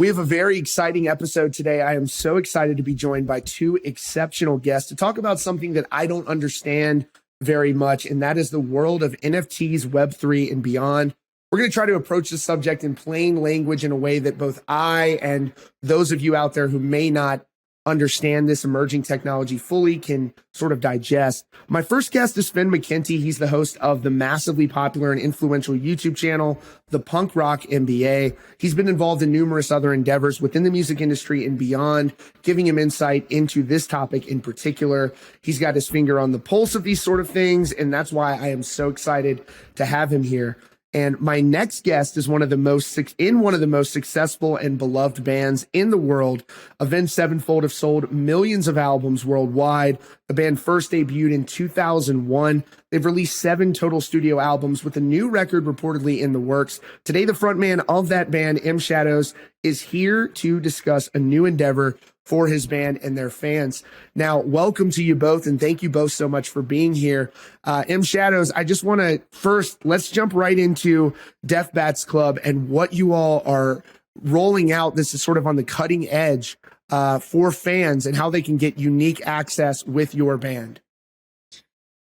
We have a very exciting episode today. I am so excited to be joined by two exceptional guests to talk about something that I don't understand very much, and that is the world of NFTs, Web3, and beyond. We're going to try to approach the subject in plain language in a way that both I and those of you out there who may not understand this emerging technology fully can sort of digest. My first guest is McKenty. He's the host of the massively popular and influential YouTube channel, The Punk Rock MBA. He's been involved in numerous other endeavors within the music industry and beyond, giving him insight into this topic in particular. He's got his finger on the pulse of these sort of things, and that's why I am so excited to have him here. And my next guest is one of the most successful and beloved bands in the world. Avenged Sevenfold have sold millions of albums worldwide. The band first debuted in 2001. They've released 7 total studio albums with a new record reportedly in the works. Today, the frontman of that band, M Shadows, is here to discuss a new endeavor for his band and their fans. Now, welcome to you both, and thank you both so much for being here. M Shadows, I just want to first, let's jump right into Deathbats Club and what you all are rolling out. This is sort of on the cutting edge for fans and how they can get unique access with your band.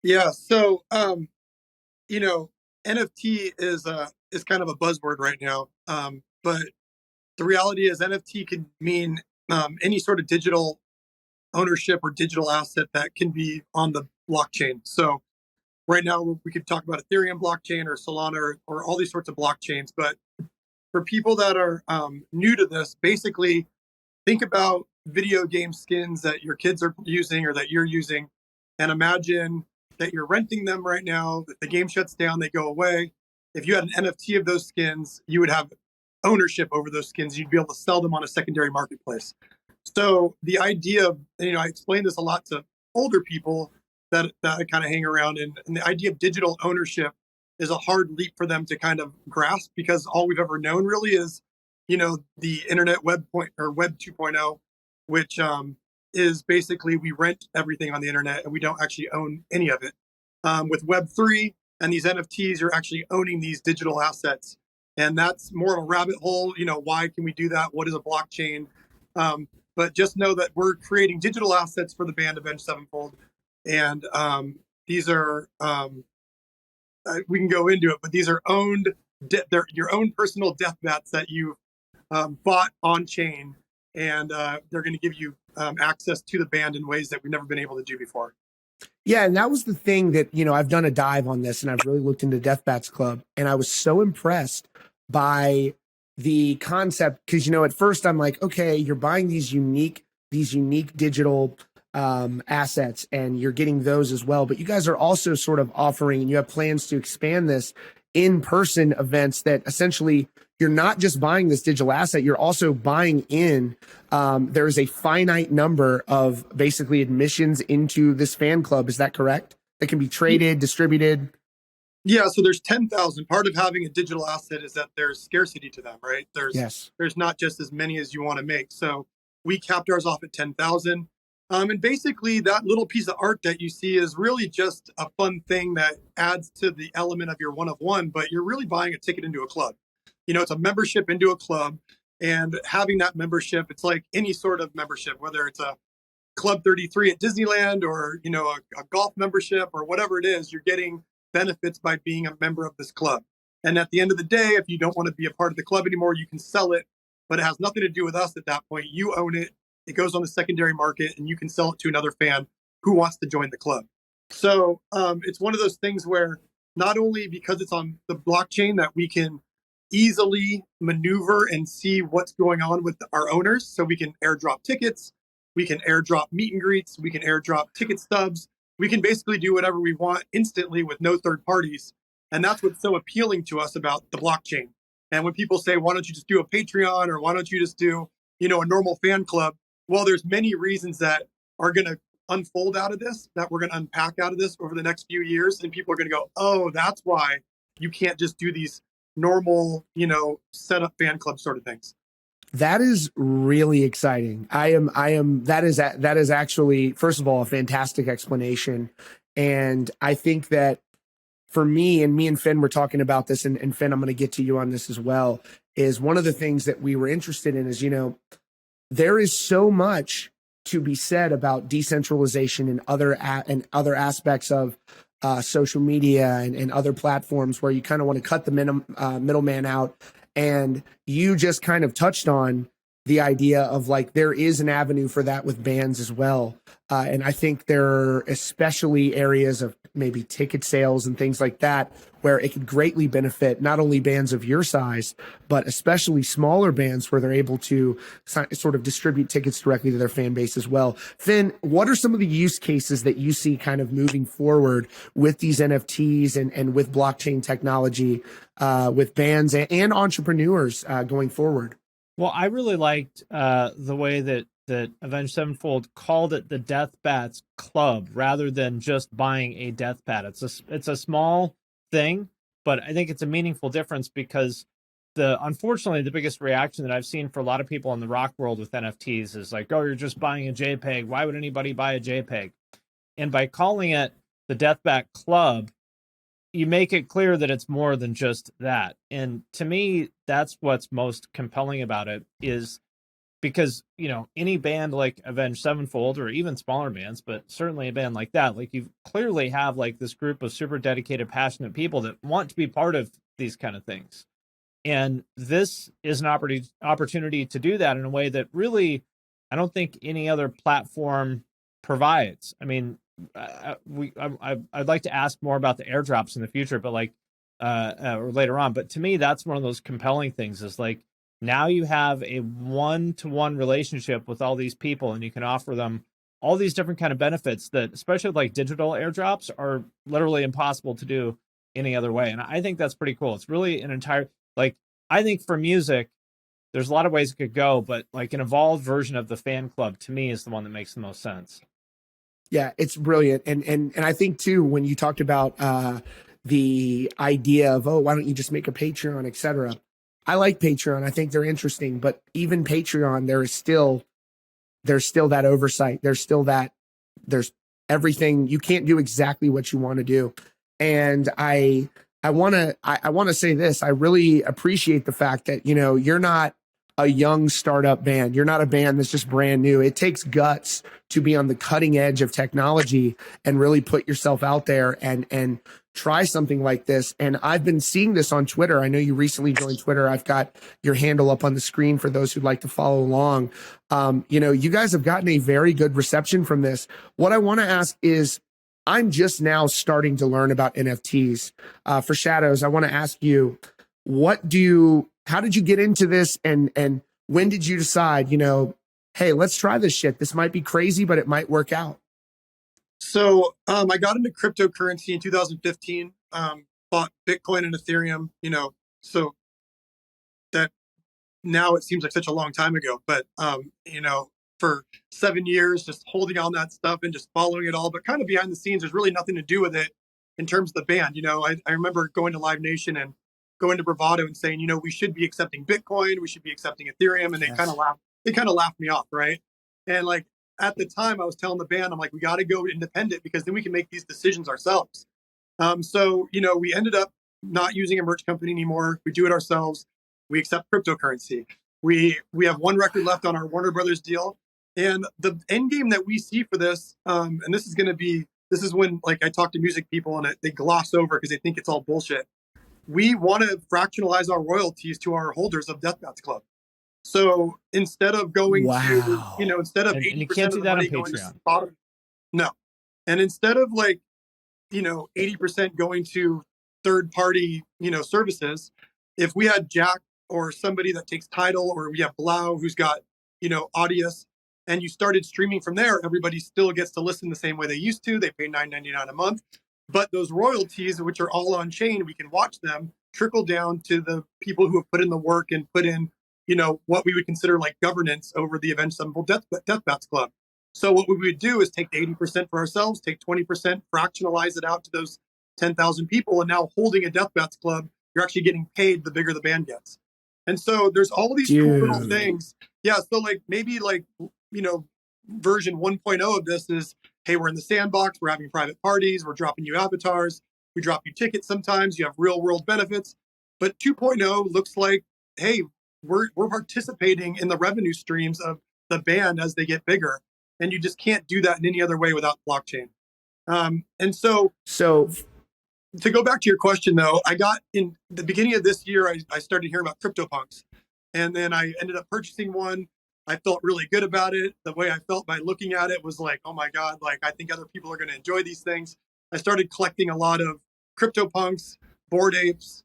Yeah, so NFT is kind of a buzzword right now, but the reality is NFT can mean any sort of digital ownership or digital asset that can be on the blockchain. So right now we could talk about Ethereum blockchain or Solana or all these sorts of blockchains. But for people that are new to this, basically think about video game skins that your kids are using or that you're using, and imagine that you're renting them right now. If the game shuts down, they go away. If you had an NFT of those skins, you would have ownership over those skins. You'd be able to sell them on a secondary marketplace. So the idea of, I explain this a lot to older people that I kind of hang around, and the idea of digital ownership is a hard leap for them to kind of grasp, because all we've ever known really is, the internet web 2.0, which is basically we rent everything on the internet and we don't actually own any of it. With Web 3 and these NFTs, you're actually owning these digital assets. And that's more of a rabbit hole. Why can we do that? What is a blockchain? But just know that we're creating digital assets for the band Avenged Sevenfold. And these are, we can go into it, but these are they're your own personal death bats that you bought on chain. And they're going to give you access to the band in ways that we've never been able to do before. Yeah, and that was the thing that, I've done a dive on this, and I've really looked into Deathbats Club, and I was so impressed by the concept, because, at first I'm like, okay, you're buying these unique digital assets, and you're getting those as well, but you guys are also sort of offering, and you have plans to expand this in-person events that essentially you're not just buying this digital asset, you're also buying in. There is a finite number of basically admissions into this fan club. Is that correct? That can be traded, distributed? Yeah, so there's 10,000. Part of having a digital asset is that there's scarcity to them, right? There's not just as many as you want to make. So we capped ours off at 10,000. And basically that little piece of art that you see is really just a fun thing that adds to the element of your one of one, but you're really buying a ticket into a club. It's a membership into a club, and having that membership, it's like any sort of membership, whether it's a Club 33 at Disneyland or, a golf membership or whatever it is, you're getting benefits by being a member of this club. And at the end of the day, if you don't want to be a part of the club anymore, you can sell it, but it has nothing to do with us at that point. You own it. It goes on the secondary market, and you can sell it to another fan who wants to join the club. So it's one of those things where not only because it's on the blockchain that we can easily maneuver and see what's going on with our owners. So we can airdrop tickets, we can airdrop meet and greets, we can airdrop ticket stubs. We can basically do whatever we want instantly with no third parties. And that's what's so appealing to us about the blockchain. And when people say, why don't you just do a Patreon, or why don't you just do, a normal fan club? Well, there's many reasons that are going to unfold out of this, that we're going to unpack out of this over the next few years. And people are going to go, oh, that's why you can't just do these normal, set up fan club sort of things. That is really exciting. That is actually, first of all, a fantastic explanation. And I think that for me and Finn were talking about this, and Finn, I'm going to get to you on this as well. is one of the things that we were interested in is, there is so much to be said about decentralization and other aspects of social media and other platforms where you kind of want to cut the middleman out. And you just kind of touched on the idea of like there is an avenue for that with bands as well. And I think there are especially areas of maybe ticket sales and things like that where it could greatly benefit not only bands of your size, but especially smaller bands where they're able to sort of distribute tickets directly to their fan base as well. Finn, what are some of the use cases that you see kind of moving forward with these NFTs and with blockchain technology, with bands and entrepreneurs going forward? Well, I really liked the way that Avenged Sevenfold called it the Deathbats Club rather than just buying a Deathbat. It's a small thing, but I think it's a meaningful difference because unfortunately the biggest reaction that I've seen for a lot of people in the rock world with NFTs is like, oh, you're just buying a JPEG. Why would anybody buy a JPEG? And by calling it the Deathbat Club, you make it clear that it's more than just that. And to me, that's what's most compelling about it is because, any band like Avenged Sevenfold or even smaller bands, but certainly a band like that, like you clearly have like this group of super dedicated, passionate people that want to be part of these kind of things. And this is an opportunity to do that in a way that really, I don't think any other platform provides. I mean, I'd like to ask more about the airdrops in the future, but or later on. But to me, that's one of those compelling things is like now you have a one-to-one relationship with all these people, and you can offer them all these different kind of benefits that, especially like digital airdrops, are literally impossible to do any other way. And I think that's pretty cool. It's really I think for music, there's a lot of ways it could go, but like an evolved version of the fan club to me is the one that makes the most sense. Yeah, it's brilliant. And I think too, when you talked about the idea of, why don't you just make a Patreon, et cetera. I like Patreon. I think they're interesting, but even Patreon, there's still that oversight. There's everything. You can't do exactly what you want to do. And I want to say this. I really appreciate the fact that, you're not a young startup band. You're not a band that's just brand new. It takes guts to be on the cutting edge of technology and really put yourself out there and try something like this. And I've been seeing this on Twitter. I know you recently joined Twitter. I've got your handle up on the screen for those who'd like to follow along. You guys have gotten a very good reception from this. What I want to ask is, I'm just now starting to learn about NFTs. For Shadows, I want to ask you, how did you get into this? And when did you decide, hey, let's try this shit. This might be crazy, but it might work out. So I got into cryptocurrency in 2015, bought Bitcoin and Ethereum, so that now it seems like such a long time ago, but, for 7 years, just holding on that stuff and just following it all, but kind of behind the scenes, there's really nothing to do with it in terms of the band. I remember going to Live Nation and going to Bravado and saying, we should be accepting Bitcoin, we should be accepting Ethereum. And they kind of laughed me off. Right. And like, at the time I was telling the band, I'm like, we got to go independent because then we can make these decisions ourselves. So, we ended up not using a merch company anymore. We do it ourselves. We accept cryptocurrency. We have one record left on our Warner Brothers deal. And the end game that we see for this, and this is when like I talk to music people and they gloss over because they think it's all bullshit. We want to fractionalize our royalties to our holders of Deathbats Club. So instead of going to, instead of 80% of the money going to bottom, no. And instead of 80% going to third party, services, if we had Jack or somebody that takes Tidal, or we have Blau who's got, Audius, and you started streaming from there, everybody still gets to listen the same way they used to. They pay $9.99 a month. But those royalties, which are all on chain, we can watch them trickle down to the people who have put in the work and put in, what we would consider like governance over the Avenged Sevenfold Deathbats Club. So what we would do is take the 80% for ourselves, take 20%, fractionalize it out to those 10,000 people. And now holding a Deathbats Club, you're actually getting paid the bigger the band gets. And so there's all these cool little things. Yeah. So maybe version 1.0 of this is, hey, we're in the sandbox, we're having private parties, we're dropping you avatars, we drop you tickets sometimes, you have real world benefits. But 2.0 looks like hey, we're participating in the revenue streams of the band as they get bigger, and you just can't do that in any other way without blockchain. And so So to go back to your question, though, I got in the beginning of this year, I started hearing about CryptoPunks, and then I ended up purchasing one. I felt really good about it. The way I felt by looking at it was like, oh my God, like I think other people are going to enjoy these things. I started collecting a lot of CryptoPunks, Bored Apes,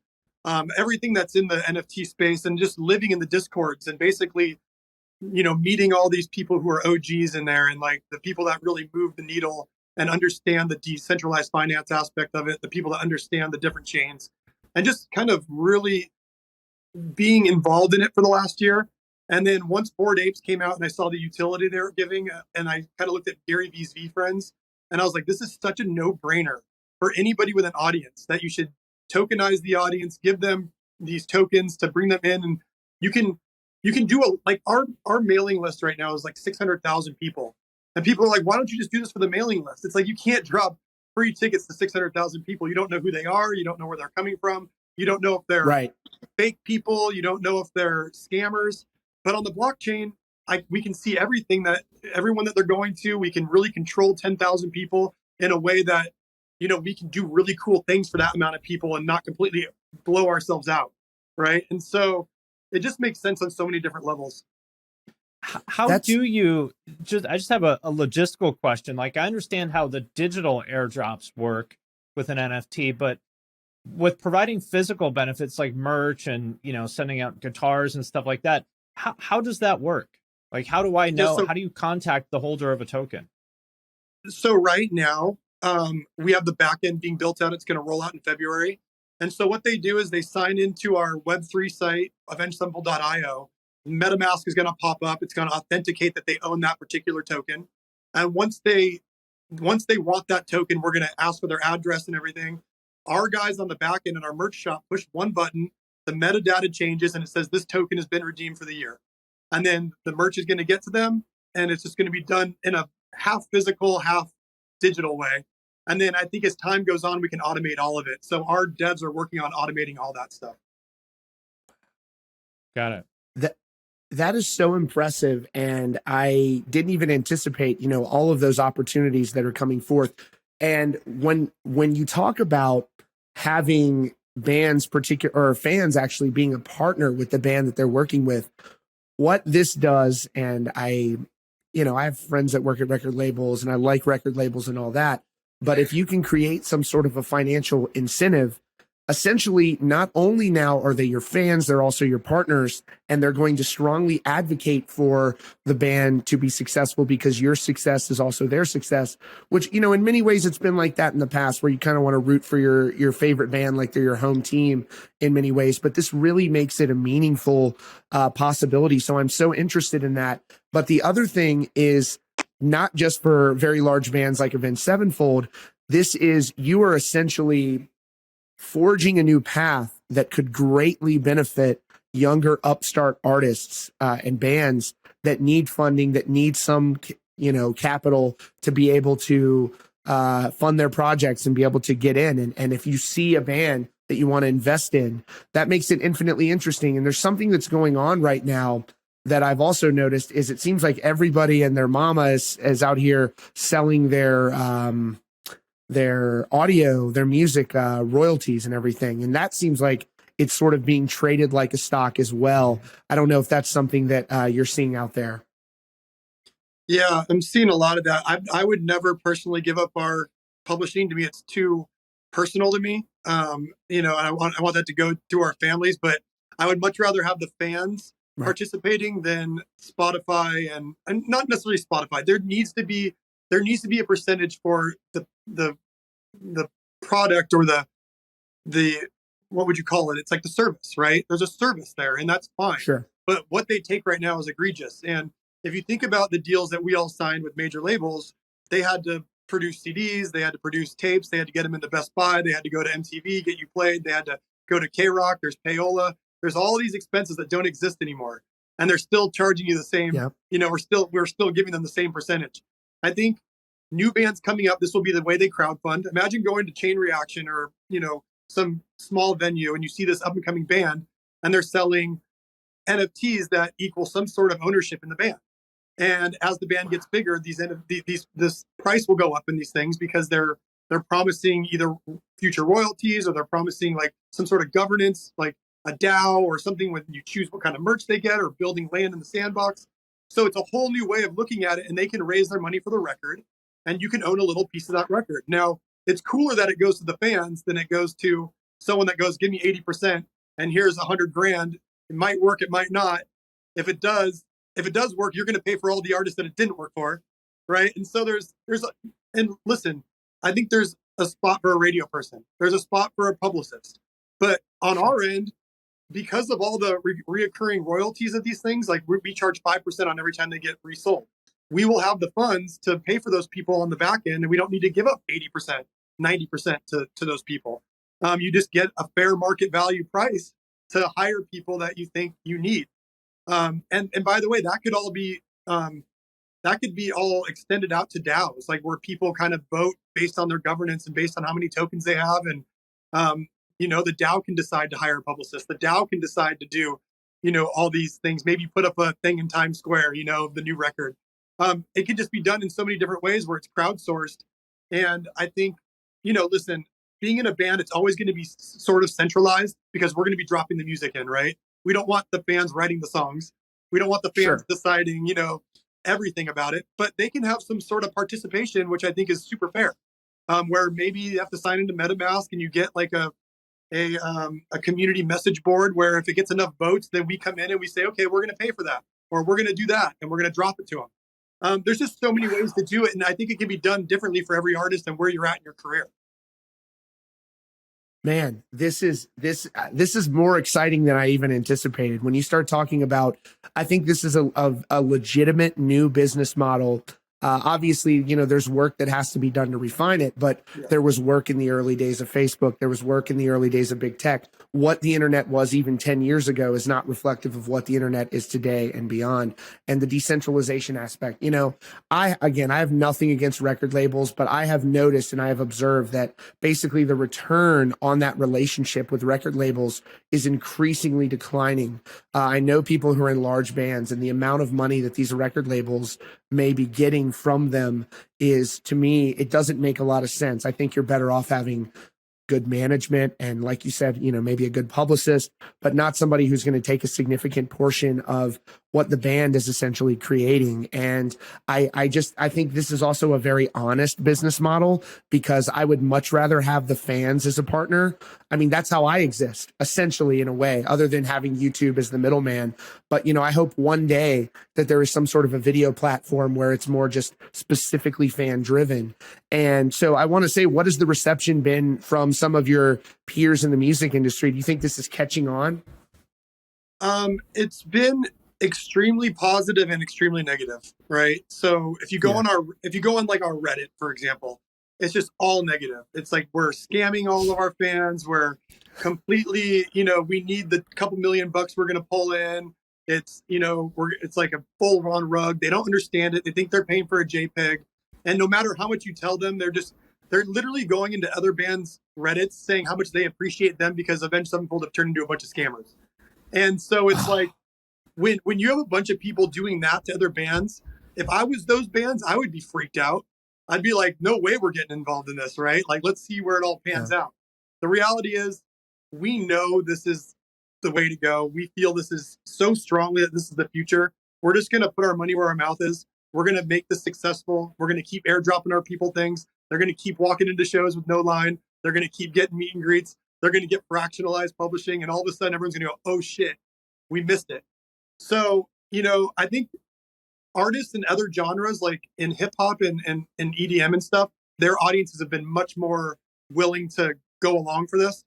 everything that's in the NFT space, and just living in the discords and basically, meeting all these people who are OGs in there and like the people that really move the needle and understand the decentralized finance aspect of it, the people that understand the different chains, and just kind of really being involved in it for the last year. And then once Bored Apes came out and I saw the utility they were giving, and I kind of looked at Gary V's V Friends, and I was like, this is such a no-brainer for anybody with an audience that you should tokenize the audience, give them these tokens to bring them in, and you can do like our mailing list right now is like 600,000 people, and people are like, why don't you just do this for the mailing list? It's like you can't drop free tickets to 600,000 people. You don't know who they are. You don't know where they're coming from. You don't know if they're right. fake people. You don't know if they're scammers. But on the blockchain, we can see everyone that they're going to. We can really control 10,000 people in a way that, we can do really cool things for that amount of people and not completely blow ourselves out. Right. And so it just makes sense on so many different levels. How do you I just have a logistical question. Like, I understand how the digital airdrops work with an NFT, but with providing physical benefits like merch and, sending out guitars and stuff like that, how does that work? Like, how do I know? How do you contact the holder of a token? So right now, we have the back end being built out. It's going to roll out in February. And so what they do is they sign into our Web3 site, AvengedSevenfold.io. MetaMask is going to pop up. It's going to authenticate that they own that particular token. And once they want that token, we're going to ask for their address and everything. Our guys on the back end in our merch shop push one button, the metadata changes, and it says this token has been redeemed for the year. And then the merch is going to get to them, and it's just going to be done in a half physical, half digital way. And then I think as time goes on, we can automate all of it. So our devs are working on automating all that stuff. Got it. That is so impressive. And I didn't even anticipate, all of those opportunities that are coming forth. And when you talk about having bands or fans actually being a partner with the band that they're working with, what this does, and I have friends that work at record labels and I like record labels and all that. But if you can create some sort of a financial incentive, essentially, not only now are they your fans, they're also your partners, and they're going to strongly advocate for the band to be successful because your success is also their success, which, in many ways it's been like that in the past where you kind of want to root for your favorite band like they're your home team in many ways. But this really makes it a meaningful possibility. So I'm so interested in that. But the other thing is not just for very large bands like Avenged Sevenfold. You are essentially forging a new path that could greatly benefit younger upstart artists and bands that need funding, that need some, capital to be able to fund their projects and be able to get in. And if you see a band that you want to invest in, that makes it infinitely interesting. And there's something that's going on right now that I've also noticed is it seems like everybody and their mama is out here selling their audio, their music royalties and everything. And that seems like it's sort of being traded like a stock as well. I don't know if that's something that you're seeing out there. Yeah, I'm seeing a lot of that. I would never personally give up our publishing. To me, it's too personal to me. And I want that to go through our families, but I would much rather have the fans participating than Spotify and not necessarily Spotify. There needs to be a percentage for the product or the what would you call it? It's like the service, right? There's a service there, and that's fine. Sure. But what they take right now is egregious. And if you think about the deals that we all signed with major labels, they had to produce CDs, they had to produce tapes, they had to get them into Best Buy, they had to go to MTV, get you played, they had to go to K-Rock, there's payola, there's all these expenses that don't exist anymore. And they're still charging you the same, we're still giving them the same percentage. I think new bands coming up, this will be the way they crowdfund. Imagine going to Chain Reaction or, some small venue and you see this up and coming band and they're selling NFTs that equal some sort of ownership in the band. And as the band gets bigger, this price will go up in these things because they're promising either future royalties, or they're promising like some sort of governance, like a DAO or something when you choose what kind of merch they get, or building land in the sandbox. So it's a whole new way of looking at it, and they can raise their money for the record, and you can own a little piece of that record. Now, it's cooler that it goes to the fans than it goes to someone that goes, give me 80% and here's $100,000. It might work, it might not. If it does work, you're going to pay for all the artists that it didn't work for, right? And so and listen, I think there's a spot for a radio person. There's a spot for a publicist. But on our end, because of all the reoccurring royalties of these things, like we charge 5% on every time they get resold. We will have the funds to pay for those people on the back end, and we don't need to give up 80%, 90% to those people. You just get a fair market value price to hire people that you think you need. And by the way, that could all be all extended out to DAOs, like where people kind of vote based on their governance and based on how many tokens they have. And the DAO can decide to hire a publicist. The DAO can decide to do, all these things. Maybe put up a thing in Times Square, the new record. It can just be done in so many different ways where it's crowdsourced. And I think, listen, being in a band, it's always going to be sort of centralized because we're going to be dropping the music in, right? We don't want the fans writing the songs. We don't want the fans deciding, everything about it. But they can have some sort of participation, which I think is super fair. Where maybe you have to sign into MetaMask and you get like a community message board where if it gets enough votes, then we come in and we say, okay, we're going to pay for that, or we're going to do that, and we're going to drop it to them. There's just so many ways to do it, and I think it can be done differently for every artist and where you're at in your career. Man, this is more exciting than I even anticipated. When you start talking about, I think this is a legitimate new business model. Obviously, there's work that has to be done to refine it, but there was work in the early days of Facebook. There was work in the early days of big tech. What the internet was even 10 years ago is not reflective of what the internet is today and beyond. And the decentralization aspect, I have nothing against record labels, but I have noticed and I have observed that basically the return on that relationship with record labels is increasingly declining. I know people who are in large bands, and the amount of money that these record labels may be getting from them is, to me, it doesn't make a lot of sense. I think you're better off having good management and, like you said, maybe a good publicist, but not somebody who's going to take a significant portion of what the band is essentially creating. And I think this is also a very honest business model, because I would much rather have the fans as a partner. I mean, that's how I exist, essentially, in a way, other than having YouTube as the middleman. But, I hope one day that there is some sort of a video platform where it's more just specifically fan driven. And so I want to say, what has the reception been from some of your peers in the music industry? Do you think this is catching on? It's been extremely positive and extremely negative, right? So if you go on our Reddit, for example, it's just all negative. It's like we're scamming all of our fans. We're completely, we need the couple $1 million we're going to pull in. It's, it's like a full on rug. They don't understand it. They think they're paying for a JPEG. And no matter how much you tell them, they're literally going into other bands' Reddits saying how much they appreciate them because Avenged Sevenfold have turned into a bunch of scammers. And so it's like, when you have a bunch of people doing that to other bands, if I was those bands, I would be freaked out. I'd be like, no way we're getting involved in this, right? Like, let's see where it all pans out. The reality is, we know this is the way to go. We feel this is so strongly that this is the future. We're just going to put our money where our mouth is. We're going to make this successful. We're going to keep airdropping our people things. They're going to keep walking into shows with no line. They're going to keep getting meet and greets. They're going to get fractionalized publishing. And all of a sudden, everyone's going to go, oh, shit, we missed it. So, I think artists in other genres, like in hip hop and EDM and stuff, their audiences have been much more willing to go along for this.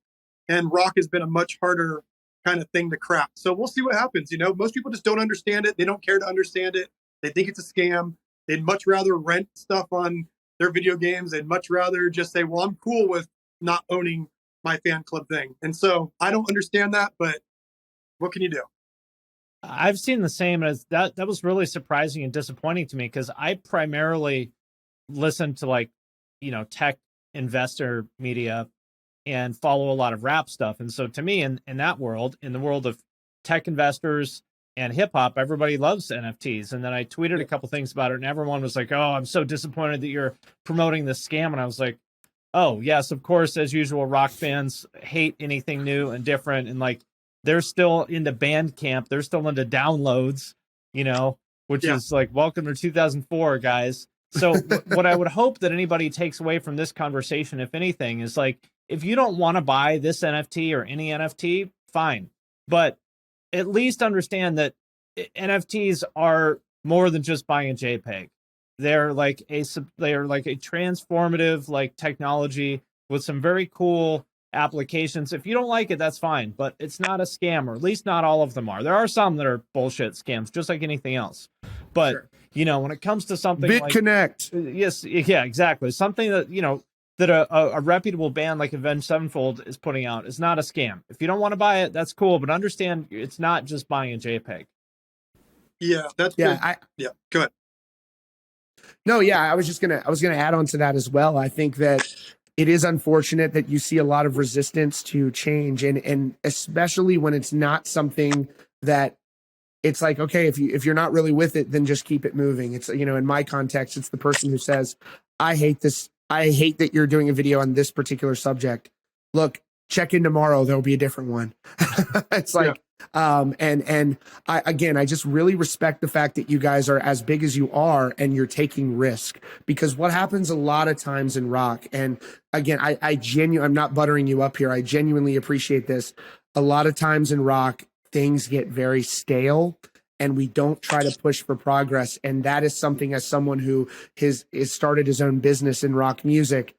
And rock has been a much harder kind of thing to crack. So we'll see what happens. Most people just don't understand it. They don't care to understand it. They think it's a scam. They'd much rather rent stuff on their video games. They'd much rather just say, well, I'm cool with not owning my fan club thing. And so I don't understand that, but what can you do? I've seen the same as that. That was really surprising and disappointing to me, because I primarily listen to tech investor media and follow a lot of rap stuff. And so to me, in that world, in the world of tech investors and hip hop, everybody loves NFTs. And then I tweeted a couple things about it, and everyone was like, "Oh, I'm so disappointed that you're promoting this scam." And I was like, "Oh, yes, of course, as usual, rock fans hate anything new and different, and like they're still into Bandcamp, they're still into downloads, you know, which is like welcome to 2004, guys." So what I would hope that anybody takes away from this conversation, if anything, is like, if you don't want to buy this NFT or any NFT, fine, but at least understand that NFTs are more than just buying a JPEG. They're like a transformative like technology with some very cool applications. If you don't like it, that's fine, but it's not a scam, or at least not all of them are. There are some that are bullshit scams, just like anything else. But sure, you know, when it comes to something BitConnect, like, yes, yeah, exactly, something that, you know, that a reputable band like Avenged Sevenfold is putting out is not a scam. If you don't want to buy it, that's cool, but understand it's not just buying a JPEG. Yeah, that's good. Yeah, go ahead. No, yeah, I was gonna add on to that as well. I think that it is unfortunate that you see a lot of resistance to change, and especially when it's not something that it's like, okay, if you're not really with it, then just keep it moving. It's, you know, in my context, it's the person who says, I hate this. I hate that you're doing a video on this particular subject. Look, check in tomorrow. There'll be a different one. It's like, and I just really respect the fact that you guys are as big as you are and you're taking risk, because what happens a lot of times in rock, and again, I'm not buttering you up here. I genuinely appreciate this. A lot of times in rock, things get very stale and we don't try to push for progress. And that is something, as someone who has started his own business in rock music,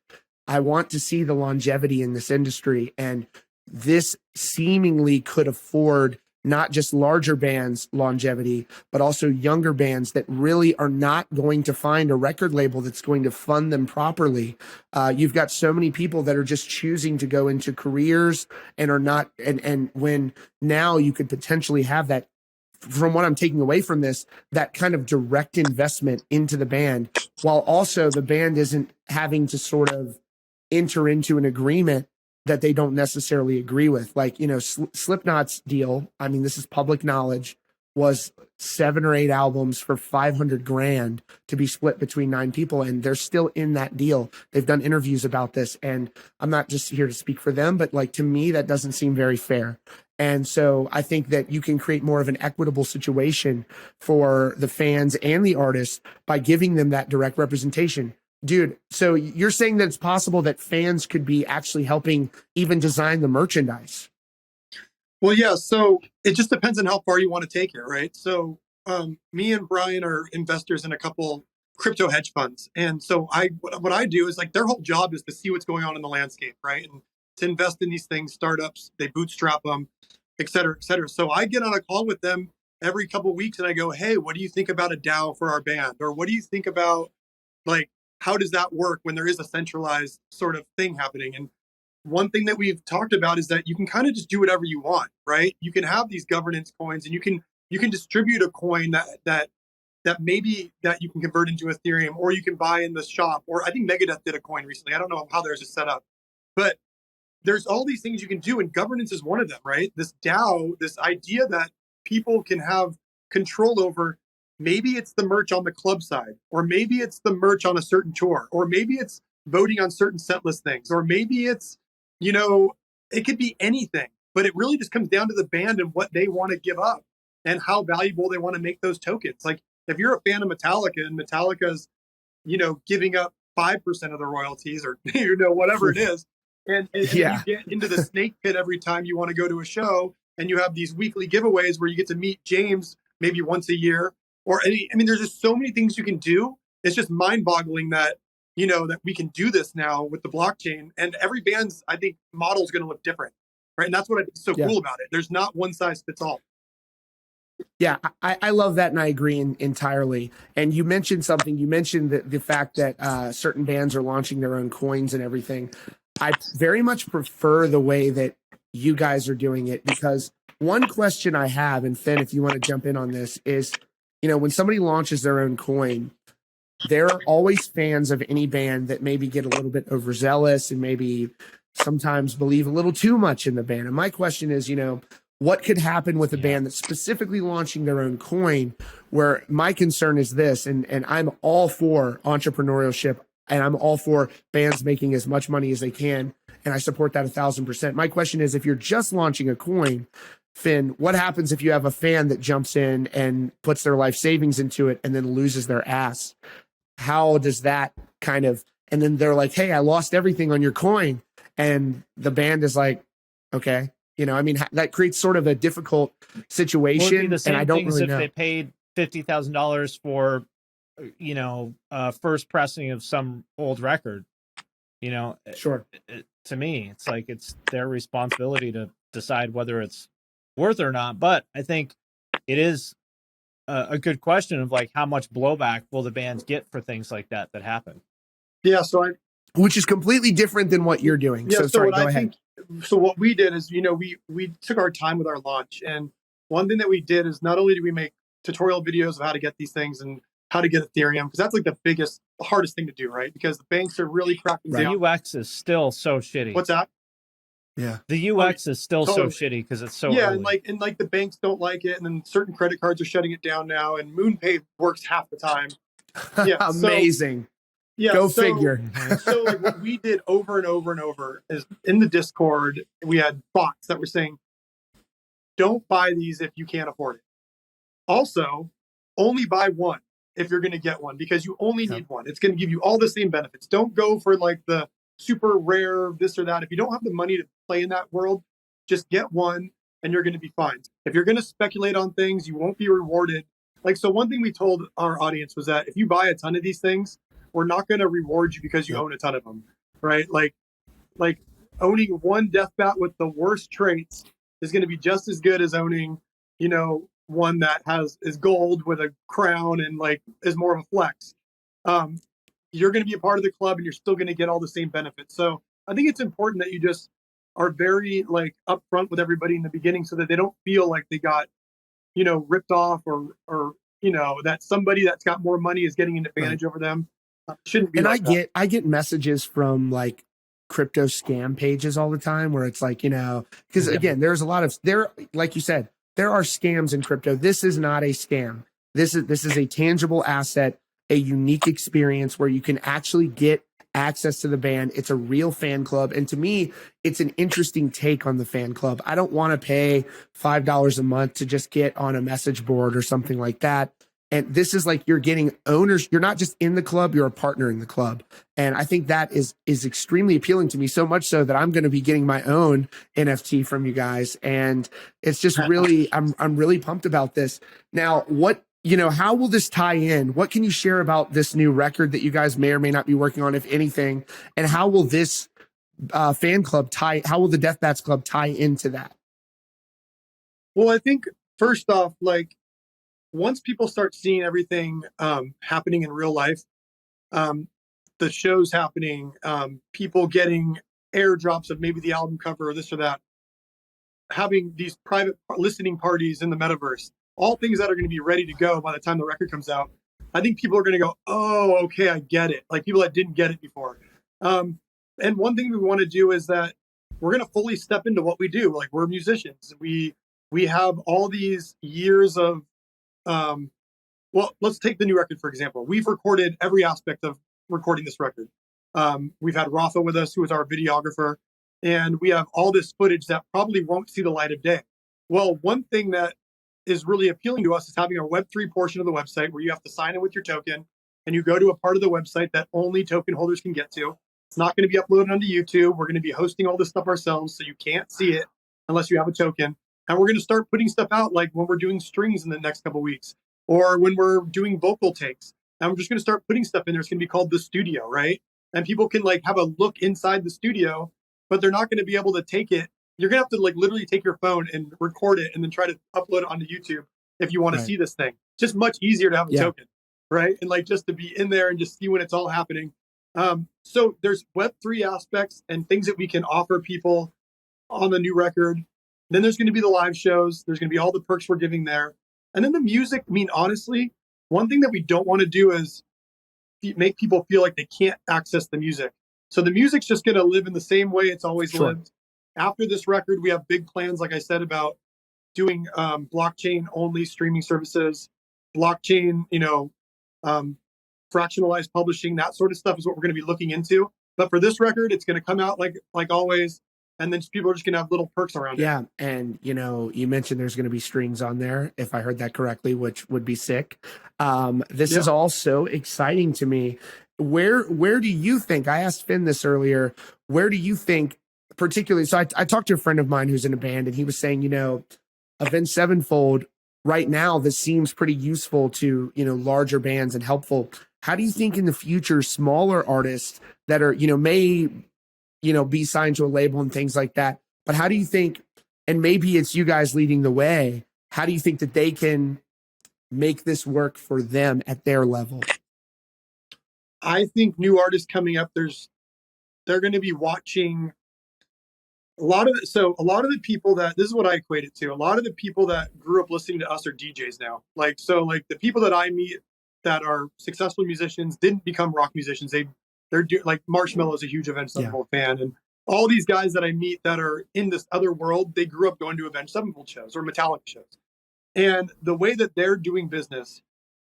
I want to see the longevity in this industry. And this seemingly could afford not just larger bands longevity, but also younger bands that really are not going to find a record label that's going to fund them properly. You've got so many people that are just choosing to go into careers and are not, and when now you could potentially have that, from what I'm taking away from this, that kind of direct investment into the band, while also the band isn't having to sort of enter into an agreement that they don't necessarily agree with. Like, you know, Slipknot's deal, I mean, this is public knowledge, was 7 or 8 albums for $500,000 to be split between 9 people. And they're still in that deal. They've done interviews about this. And I'm not just here to speak for them, but like, to me, that doesn't seem very fair. And so I think that you can create more of an equitable situation for the fans and the artists by giving them that direct representation. Dude, so you're saying that it's possible that fans could be actually helping even design the merchandise? Well, yeah. So it just depends on how far you want to take it, right? So me and Brian are investors in a couple crypto hedge funds. And so what I do is, like, their whole job is to see what's going on in the landscape, right? And to invest in these things, startups, they bootstrap them, et cetera, et cetera. So I get on a call with them every couple of weeks and I go, hey, what do you think about a DAO for our band? Or what do you think about, like, how does that work when there is a centralized sort of thing happening? And one thing that we've talked about is that you can kind of just do whatever you want, right? You can have these governance coins, and you can distribute a coin that maybe that you can convert into Ethereum, or you can buy in the shop. Or I think Megadeth did a coin recently. I don't know how theirs is set up, but there's all these things you can do, and governance is one of them, right? This DAO, this idea that people can have control over. Maybe it's the merch on the club side, or maybe it's the merch on a certain tour, or maybe it's voting on certain set list things, or maybe it's, you know, it could be anything. But it really just comes down to the band and what they want to give up and how valuable they want to make those tokens. Like, if you're a fan of Metallica and Metallica's, you know, giving up 5% of the royalties, or, you know, whatever it is, and you get into the snake pit every time you want to go to a show, and you have these weekly giveaways where you get to meet James maybe once a year, or I mean, there's just so many things you can do. It's just mind-boggling that, you know, that we can do this now with the blockchain, and every band's, I think, model is going to look different, right? And that's what I think is so cool about it. There's not one size fits all. Yeah, I love that, and I agree entirely. And you mentioned something. You mentioned the fact that certain bands are launching their own coins and everything. I very much prefer the way that you guys are doing it, because one question I have, and Finn, if you want to jump in on this, is, you know, when somebody launches their own coin, there are always fans of any band that maybe get a little bit overzealous and maybe sometimes believe a little too much in the band. And my question is, you know, what could happen with a band that's specifically launching their own coin, where my concern is this, and I'm all for entrepreneurship, and I'm all for bands making as much money as they can, and I support that 1,000%. My question is, if you're just launching a coin, Finn, what happens if you have a fan that jumps in and puts their life savings into it and then loses their ass? How does that kind of, and then they're like, hey, I lost everything on your coin. And the band is like, okay. You know, I mean, that creates sort of a difficult situation. The same and I don't things really if know. they paid $50,000 for, first pressing of some old record, Sure. To me, it's like, it's their responsibility to decide whether it's worth it or not. But I think it is a good question of like, how much blowback will the bands get for things like that happen? Yeah. So which is completely different than what you're doing. Yeah, so sorry, go ahead. So what we did is, we took our time with our launch, and one thing that we did is not only did we make tutorial videos of how to get these things and how to get Ethereum, because that's like the hardest thing to do, right? Because the banks are really cracking down. The UX is still so shitty. What's that? Yeah, the UX is still so shitty because it's so early. and the banks don't like it, and then certain credit cards are shutting it down now, and MoonPay works half the time. Yeah, amazing. Yeah, Go figure. So like what we did over and over and over is in the Discord, we had bots that were saying, don't buy these if you can't afford it. Also, only buy one if you're going to get one, because you only need one. It's going to give you all the same benefits. Don't go for like the super rare this or that. If you don't have the money to play in that world, just get one and you're going to be fine. If you're going to speculate on things, you won't be rewarded. Like, so one thing we told our audience was that if you buy a ton of these things, we're not going to reward you because you own a ton of them, right? Like owning one Deathbat with the worst traits is going to be just as good as owning, one that is gold with a crown and like is more of a flex. You're going to be a part of the club and you're still going to get all the same benefits. So I think it's important that you just are very like upfront with everybody in the beginning so that they don't feel like they got, ripped off or that somebody that's got more money is getting an advantage over them. Shouldn't be. And like I get messages from like crypto scam pages all the time where it's like, because again, there's a lot of like you said, there are scams in crypto. This is not a scam. This is a tangible asset, a unique experience where you can actually get access to the band. It's a real fan club. And to me, it's an interesting take on the fan club. I don't want to pay $5 a month to just get on a message board or something like that. And this is like, you're getting owners. You're not just in the club, you're a partner in the club. And I think that is extremely appealing to me, so much so that I'm going to be getting my own NFT from you guys. And it's just really, I'm really pumped about this. Now, how will this tie in? What can you share about this new record that you guys may or may not be working on, if anything? And how will this fan club how will the Deathbats Club tie into that? Well, I think first off, like, once people start seeing everything happening in real life, the shows happening, people getting airdrops of maybe the album cover or this or that, having these private listening parties in the metaverse, all things that are going to be ready to go by the time the record comes out, I think people are going to go, oh, okay, I get it. Like people that didn't get it before. And one thing we want to do is that we're going to fully step into what we do. Like, we're musicians. We have all these years of, well, let's take the new record, for example. We've recorded every aspect of recording this record. We've had Rafa with us, who is our videographer, and we have all this footage that probably won't see the light of day. Well, one thing that is really appealing to us is having our Web3 portion of the website where you have to sign in with your token and you go to a part of the website that only token holders can get to. It's not going to be uploaded onto YouTube. We're going to be hosting all this stuff ourselves, so you can't see it unless you have a token. And we're going to start putting stuff out like when we're doing strings in the next couple of weeks, or when we're doing vocal takes. And we're just going to start putting stuff in there. It's going to be called The Studio, right? And people can like have a look inside the studio, but they're not going to be able to take it. You're going to have to like literally take your phone and record it and then try to upload it onto YouTube if you want to see this thing. Just much easier to have a token, right? And like just to be in there and just see when it's all happening. So there's Web3 aspects and things that we can offer people on the new record. Then there's going to be the live shows. There's going to be all the perks we're giving there. And then the music, I mean, honestly, one thing that we don't want to do is make people feel like they can't access the music. So the music's just going to live in the same way it's always lived. After this record, we have big plans, like I said, about doing blockchain only streaming services, blockchain, fractionalized publishing, that sort of stuff is what we're going to be looking into. But for this record, it's going to come out like always, and then people are just going to have little perks around it. Yeah, and you mentioned there's going to be strings on there, if I heard that correctly, which would be sick. This is all so exciting to me. Where do you think, I asked Finn this earlier, where do you think, particularly, so I talked to a friend of mine who's in a band, and he was saying, Avenged Sevenfold, right now, this seems pretty useful to, larger bands and helpful. How do you think in the future, smaller artists that are, may, be signed to a label and things like that, but how do you think, and maybe it's you guys leading the way, how do you think that they can make this work for them at their level? I think new artists coming up, they're going to be watching a lot of the people that, this is what I equate it to. A lot of the people that grew up listening to us are DJs now. Like the people that I meet that are successful musicians didn't become rock musicians. They're like Marshmello is a huge Avenged Sevenfold fan, and all these guys that I meet that are in this other world, they grew up going to Avenged Sevenfold shows or Metallica shows. And the way that they're doing business,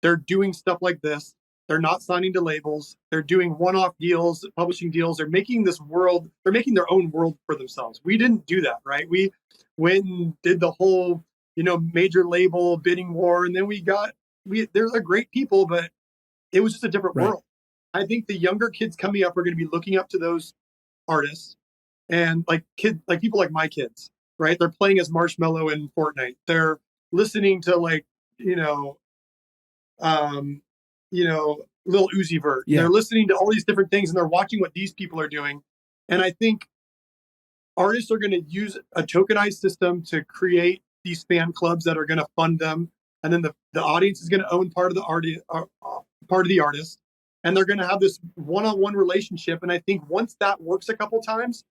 they're doing stuff like this. They're not signing to labels. They're doing one-off deals, publishing deals. They're making they're making their own world for themselves. We didn't do that, right? We went and did the whole, major label bidding war. And then they're great people, but it was just a different world. I think the younger kids coming up are going to be looking up to those artists, and people like my kids, right? They're playing as Marshmello in Fortnite. They're listening to Lil Uzi Vert. Yeah. They're listening to all these different things, and they're watching what these people are doing. And I think artists are going to use a tokenized system to create these fan clubs that are going to fund them, and then the audience is going to own part of the artist, and they're going to have this one-on-one relationship. And I think once that works a couple times,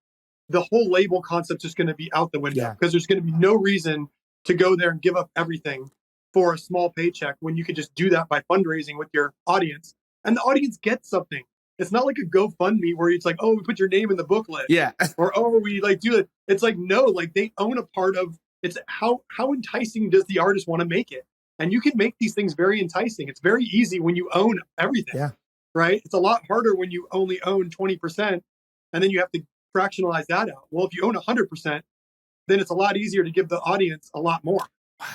the whole label concept is going to be out the window, because there's going to be no reason to go there and give up everything for a small paycheck when you could just do that by fundraising with your audience, and the audience gets something. It's not like a GoFundMe where it's like, oh, we put your name in the booklet, or oh, we do it. It's like, no, they own a part of it's. How enticing does the artist want to make it? And you can make these things very enticing. It's very easy when you own everything, right? It's a lot harder when you only own 20%, and then you have to fractionalize that out. Well, if you own 100%, then it's a lot easier to give the audience a lot more.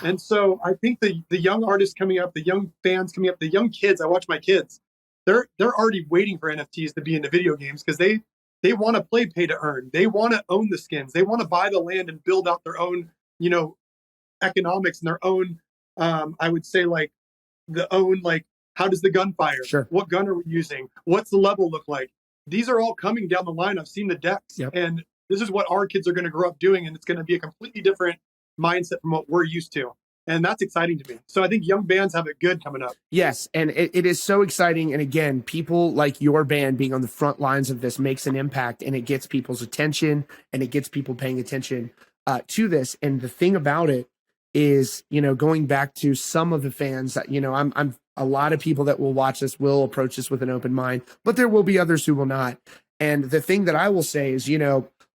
And so I think the young artists coming up, the young fans coming up, the young kids, I watch my kids, they're already waiting for NFTs to be into video games, because they want to play pay to earn. They want to own the skins. They want to buy the land and build out their own, economics and their own, I would say how does the gun fire? Sure. What gun are we using? What's the level look like? These are all coming down the line. I've seen the decks, and this is what our kids are going to grow up doing. And it's going to be a completely different mindset from what we're used to. And that's exciting to me. So I think young bands have it good coming up. Yes. And it is so exciting. And again, people like your band being on the front lines of this makes an impact, and it gets people's attention, and it gets people paying attention to this. And the thing about it is, going back to some of the fans that, I'm a lot of people that will watch this will approach this with an open mind, but there will be others who will not. And the thing that I will say is,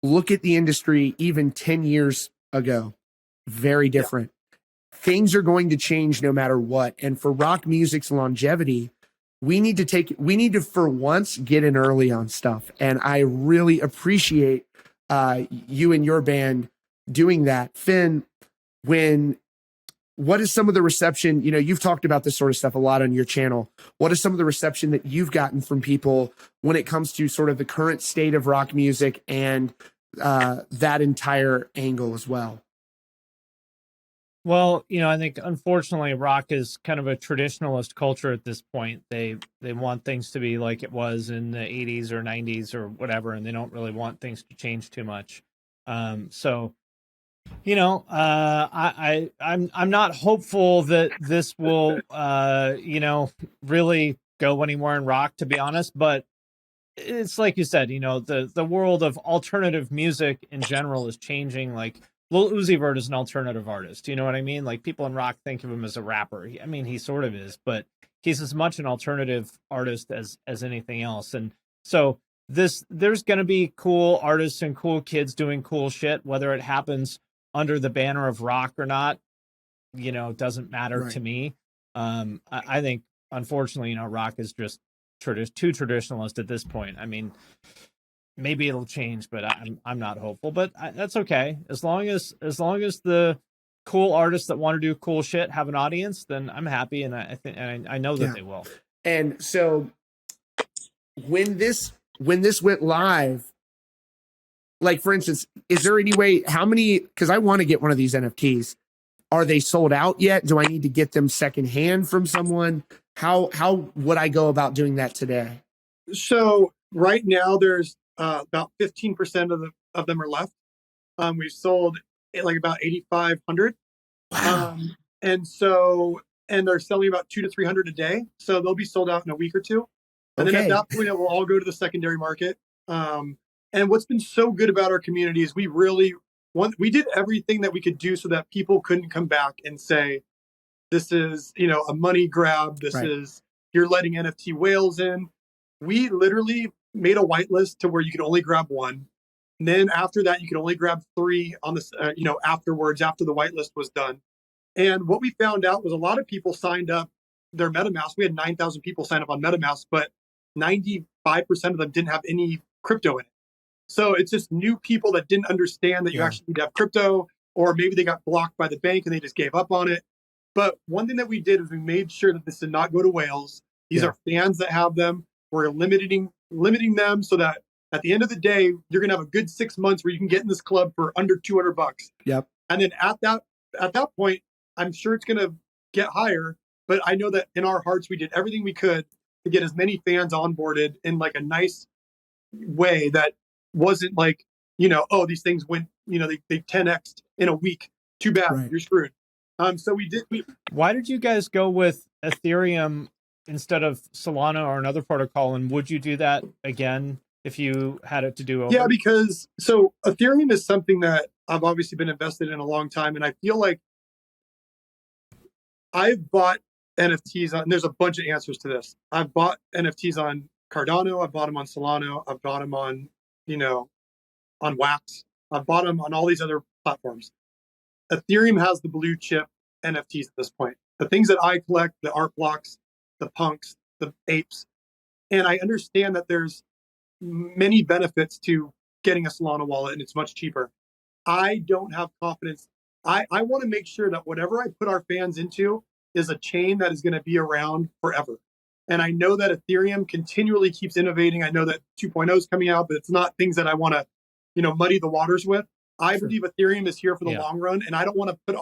look at the industry even 10 years ago, very different. Things are going to change no matter what. And for rock music's longevity, we need to for once get in early on stuff. And I really appreciate you and your band doing that. Finn, what is some of the reception? You've talked about this sort of stuff a lot on your channel. What is some of the reception that you've gotten from people when it comes to sort of the current state of rock music and that entire angle as well? Well, I think unfortunately rock is kind of a traditionalist culture at this point. They want things to be like it was in the 80s or 90s or whatever, and they don't really want things to change too much. So I'm not hopeful that this will really go anywhere in rock, to be honest, but it's like you said, the world of alternative music in general is changing. Like Lil Uzi Vert is an alternative artist. You know what I mean? Like people in rock think of him as a rapper. I mean, he sort of is, but he's as much an alternative artist as anything else. And so there's going to be cool artists and cool kids doing cool shit, whether it happens under the banner of Rock or not, doesn't matter Right. to me. I think, unfortunately, Rock is just too traditionalist at this point. I mean, maybe it'll change, but I'm not hopeful. But that's okay, as long as the cool artists that want to do cool shit have an audience, then I'm happy, and I think, and I know that they will. And so when this went live, like for instance, is there any way, how many, because I want to get one of these NFTs, are they sold out yet? Do I need to get them secondhand from someone? How would I go about doing that today? So right now there's about 15% of them are left. We've sold like about 8,500. Wow. And they're selling about 200 to 300 a day. So they'll be sold out in a week or two. And then at that point, it will all go to the secondary market. And what's been so good about our community is we did everything that we could do so that people couldn't come back and say, this is, a money grab. This is, you're letting NFT whales in. We literally made a whitelist to where you could only grab one. And then after that, you could only grab 3 on this, afterwards, after the whitelist was done. And what we found out was a lot of people signed up their MetaMask. We had 9,000 people sign up on MetaMask, but 95% of them didn't have any crypto in it. So it's just new people that didn't understand that you actually need to have crypto, or maybe they got blocked by the bank and they just gave up on it. But one thing that we did is we made sure that this did not go to whales. These are fans that have them. We're limiting them so that at the end of the day, you're going to have a good 6 months where you can get in this club for under $200. Yep. And then at that point, I'm sure it's going to get higher. But I know that in our hearts, we did everything we could to get as many fans onboarded in like a nice way that wasn't like, these things went, they 10x'd in a week. Too bad, you're screwed. So Why did you guys go with Ethereum instead of Solana or another protocol? And would you do that again if you had it to do over? Yeah, because so Ethereum is something that I've obviously been invested in a long time. And I feel like I've bought NFTs on, and there's a bunch of answers to this. I've bought NFTs on Cardano. I've bought them on Solana. I've bought them on, on Wax. I've bought them on all these other platforms. Ethereum has the blue chip NFTs at this point. The things that I collect, the art blocks, the punks, the apes. And I understand that there's many benefits to getting a Solana wallet, and it's much cheaper. I don't have confidence. I want to make sure that whatever I put our fans into is a chain that is going to be around forever. And I know that Ethereum continually keeps innovating. I know that 2.0 is coming out, but it's not things that I want to, muddy the waters with. I believe Ethereum is here for the long run, and I don't want to put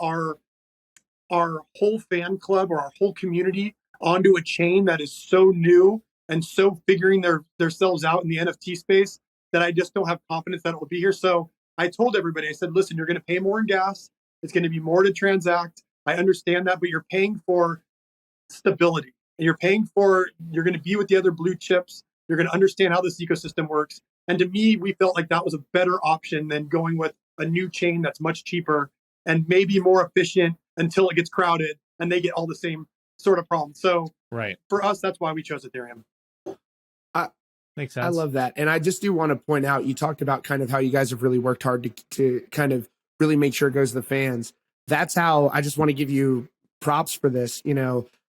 our whole fan club or our whole community onto a chain that is so new and so figuring themselves out in the NFT space that I just don't have confidence that it will be here. So I told everybody, I said, listen, you're going to pay more in gas. It's going to be more to transact. I understand that, but you're paying for stability. And you're going to be with the other blue chips. You're going to understand how this ecosystem works. And to me, we felt like that was a better option than going with a new chain that's much cheaper and maybe more efficient until it gets crowded and they get all the same sort of problems. So for us, that's why we chose Ethereum. Makes sense. I love that. And I just do want to point out, you talked about kind of how you guys have really worked hard to kind of really make sure it goes to the fans. That's how I just want to give you props for this.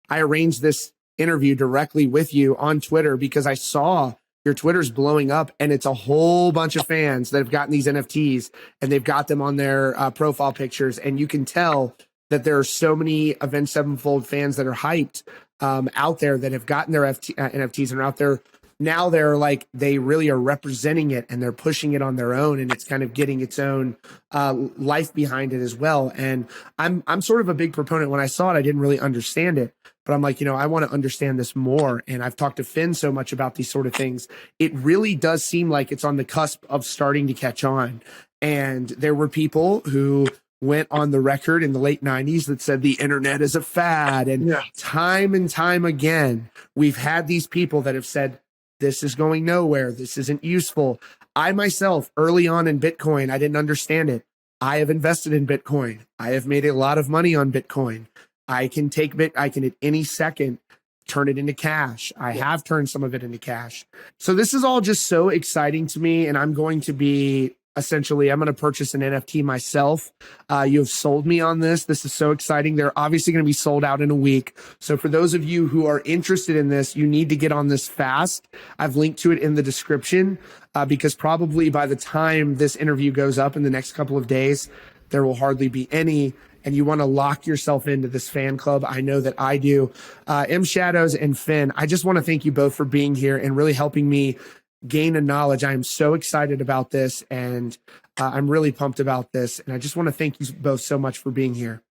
I arranged this interview directly with you on Twitter because I saw your Twitter's blowing up and it's a whole bunch of fans that have gotten these NFTs and they've got them on their profile pictures. And you can tell that there are so many Avenged Sevenfold fans that are hyped out there that have gotten their NFTs and are out there. Now they're like, they really are representing it and they're pushing it on their own, and it's kind of getting its own life behind it as well. And I'm sort of a big proponent. When I saw it, I didn't really understand it, but I'm like, I want to understand this more. And I've talked to Finn so much about these sort of things. It really does seem like it's on the cusp of starting to catch on. And there were people who went on the record in the late 90s that said the internet is a fad. And time again, we've had these people that have said, this is going nowhere. This isn't useful. I myself, early on in Bitcoin, I didn't understand it. I have invested in Bitcoin. I have made a lot of money on Bitcoin. I can at any second turn it into cash. I have turned some of it into cash. So this is all just so exciting to me. And I'm going to be essentially, I'm going to purchase an NFT myself. You have sold me on this. This is so exciting. They're obviously going to be sold out in a week. So for those of you who are interested in this, you need to get on this fast. I've linked to it in the description because probably by the time this interview goes up in the next couple of days, there will hardly be any. And you want to lock yourself into this fan club. I know that I do. M Shadows and Finn, I just want to thank you both for being here and really helping me gain a knowledge. I am so excited about this, and I'm really pumped about this. And I just want to thank you both so much for being here.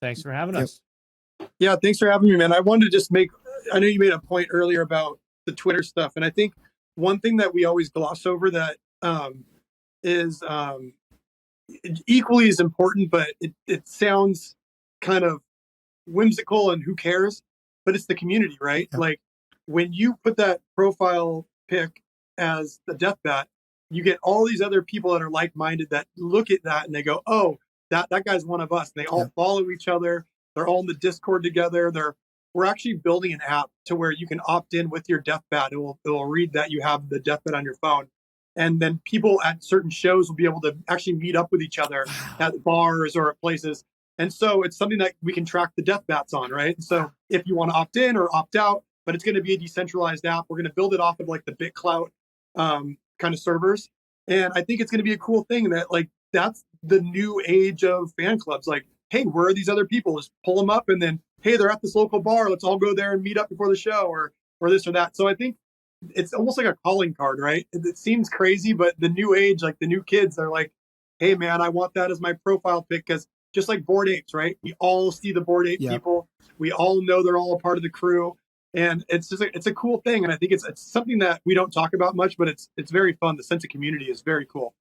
Thanks for having us. Yeah, thanks for having me, man. I wanted to just I know you made a point earlier about the Twitter stuff, and I think one thing that we always gloss over that is equally as important, but it sounds kind of whimsical and who cares, but it's the community, right? Yeah. Like when you put that profile pic as the Deathbat, you get all these other people that are like-minded that look at that and they go, oh, that guy's one of us. And they all follow each other. They're all in the Discord together. We're actually building an app to where you can opt in with your Deathbat. It will read that you have the Deathbat on your phone. And then people at certain shows will be able to actually meet up with each other at bars or at places. And so it's something that we can track the Deathbats on, right? So if you want to opt in or opt out, but it's going to be a decentralized app. We're going to build it off of like the BitClout kind of servers. And I think it's going to be a cool thing that like, that's the new age of fan clubs. Like, hey, where are these other people? Just pull them up and then, hey, they're at this local bar. Let's all go there and meet up before the show or this or that. So I think it's almost like a calling card, right? It seems crazy, but the new age, like the new kids are like, hey man, I want that as my profile pic. Because just like Bored Apes, right? We all see the Bored Ape people. We all know they're all a part of the crew. And it's just it's a cool thing. And I think it's something that we don't talk about much, but it's very fun. The sense of community is very cool.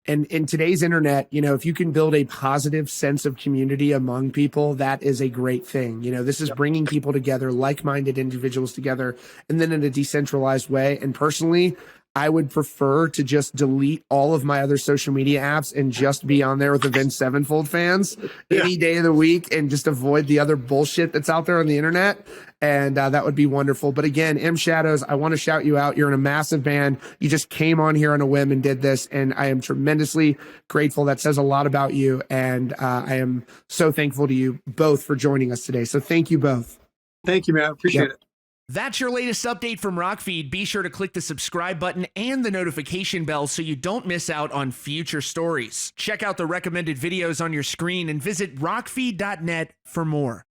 And in today's internet, if you can build a positive sense of community among people, that is a great thing. This is bringing people together, like-minded individuals together, and then in a decentralized way. And personally, I would prefer to just delete all of my other social media apps and just be on there with Avenged Sevenfold fans any day of the week and just avoid the other bullshit that's out there on the internet. And that would be wonderful. But again, M Shadows, I want to shout you out. You're in a massive band. You just came on here on a whim and did this. And I am tremendously grateful. That says a lot about you. And I am so thankful to you both for joining us today. So thank you both. Thank you, man. Appreciate it. That's your latest update from Rockfeed. Be sure to click the subscribe button and the notification bell so you don't miss out on future stories. Check out the recommended videos on your screen and visit rockfeed.net for more.